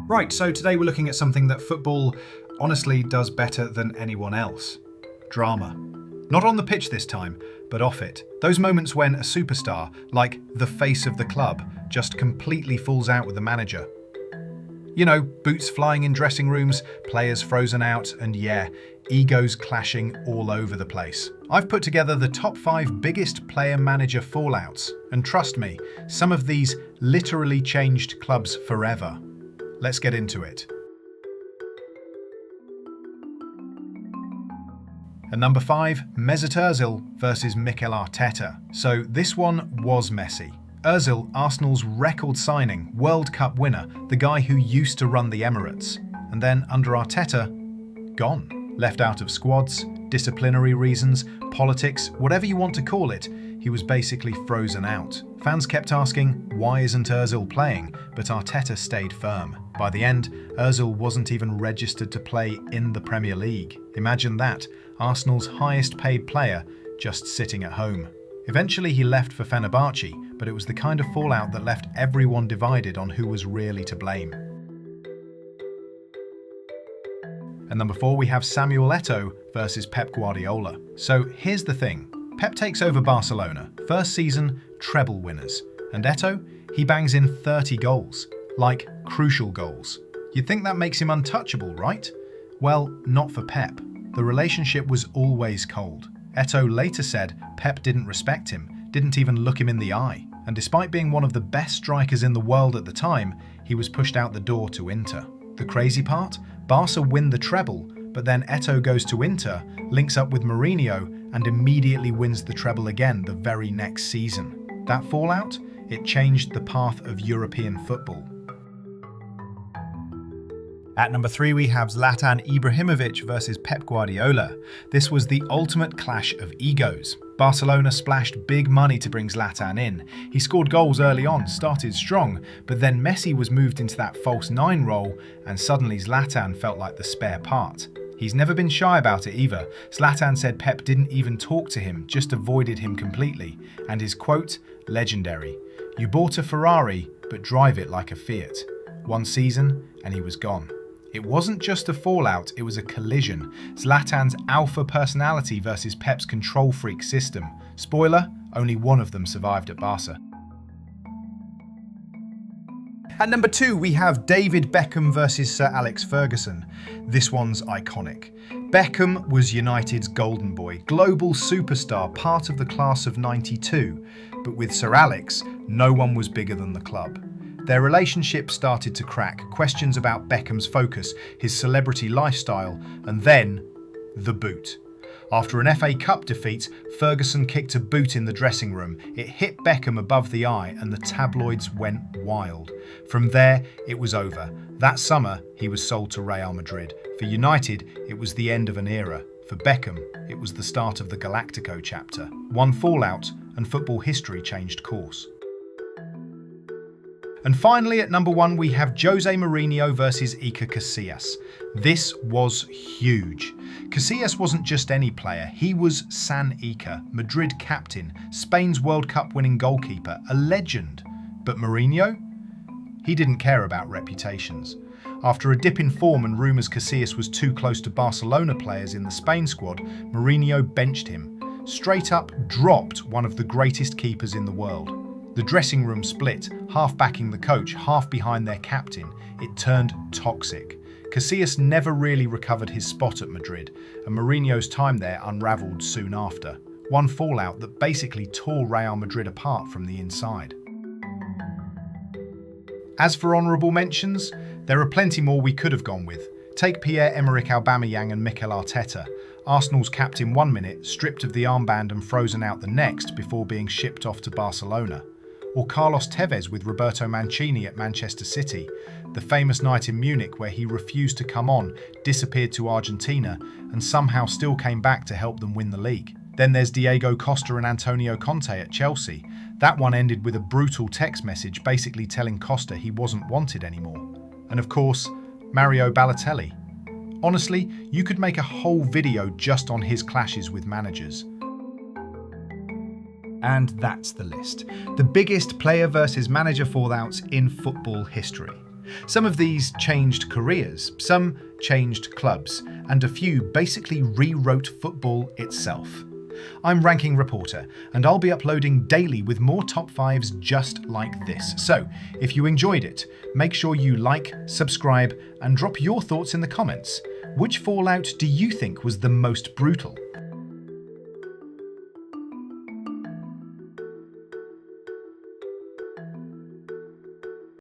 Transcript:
Right, so today we're looking at something that football honestly does better than anyone else. Drama. Not on the pitch this time, but off it. Those moments when a superstar, like the face of the club, just completely falls out with the manager. You know, boots flying in dressing rooms, players frozen out, and yeah, egos clashing all over the place. I've put together the top 5 biggest player-manager fallouts, and trust me, some of these literally changed clubs forever. Let's get into it. At number 5, Mesut Özil versus Mikel Arteta. So this one was messy. Özil, Arsenal's record signing, World Cup winner, the guy who used to run the Emirates. And then under Arteta, gone. Left out of squads, disciplinary reasons, politics, whatever you want to call it, he was basically frozen out. Fans kept asking, why isn't Özil playing? But Arteta stayed firm. By the end, Özil wasn't even registered to play in the Premier League. Imagine that, Arsenal's highest paid player just sitting at home. Eventually he left for Fenerbahce, but it was the kind of fallout that left everyone divided on who was really to blame. At number 4 we have Samuel Eto'o versus Pep Guardiola. So here's the thing, Pep takes over Barcelona, first season treble winners, and Eto'o, he bangs in 30 goals, like crucial goals. You'd think that makes him untouchable, right? Well, not for Pep. The relationship was always cold. Eto'o later said Pep didn't respect him, didn't even look him in the eye, and despite being one of the best strikers in the world at the time, he was pushed out the door to Inter. The crazy part? Barca win the treble, but then Eto'o goes to Inter, links up with Mourinho, and immediately wins the treble again the very next season. That fallout? It changed the path of European football. At number 3 we have Zlatan Ibrahimovic versus Pep Guardiola. This was the ultimate clash of egos. Barcelona splashed big money to bring Zlatan in. He scored goals early on, started strong, but then Messi was moved into that false 9 role and suddenly Zlatan felt like the spare part. He's never been shy about it either. Zlatan said Pep didn't even talk to him, just avoided him completely. And his quote, legendary, "You bought a Ferrari, but drive it like a Fiat." One season and he was gone. It wasn't just a fallout, it was a collision. Zlatan's alpha personality versus Pep's control freak system. Spoiler, only one of them survived at Barca. At number 2 we have David Beckham versus Sir Alex Ferguson. This one's iconic. Beckham was United's golden boy, global superstar, part of the class of '92. But with Sir Alex, no one was bigger than the club. Their relationship started to crack, questions about Beckham's focus, his celebrity lifestyle, and then the boot. After an FA Cup defeat, Ferguson kicked a boot in the dressing room. It hit Beckham above the eye and the tabloids went wild. From there, it was over. That summer, he was sold to Real Madrid. For United, it was the end of an era. For Beckham, it was the start of the Galactico chapter. One fallout, and football history changed course. And finally, at number 1, we have Jose Mourinho versus Iker Casillas. This was huge. Casillas wasn't just any player, he was San Iker, Madrid captain, Spain's World Cup winning goalkeeper, a legend. But Mourinho? He didn't care about reputations. After a dip in form and rumours Casillas was too close to Barcelona players in the Spain squad, Mourinho benched him. Straight up dropped one of the greatest keepers in the world. The dressing room split, half backing the coach, half behind their captain. It turned toxic. Casillas never really recovered his spot at Madrid, and Mourinho's time there unravelled soon after. One fallout that basically tore Real Madrid apart from the inside. As for honourable mentions, there are plenty more we could have gone with. Take Pierre-Emerick Aubameyang and Mikel Arteta. Arsenal's captain 1 minute, stripped of the armband and frozen out the next before being shipped off to Barcelona. Or Carlos Tevez with Roberto Mancini at Manchester City, the famous night in Munich where he refused to come on, disappeared to Argentina, and somehow still came back to help them win the league. Then there's Diego Costa and Antonio Conte at Chelsea. That one ended with a brutal text message basically telling Costa he wasn't wanted anymore. And of course, Mario Balotelli. Honestly, you could make a whole video just on his clashes with managers. And that's the list. The biggest player versus manager fallouts in football history. Some of these changed careers, some changed clubs, and a few basically rewrote football itself. I'm Ranking Reporter, and I'll be uploading daily with more top 5s just like this. So, if you enjoyed it, make sure you like, subscribe, and drop your thoughts in the comments. Which fallout do you think was the most brutal?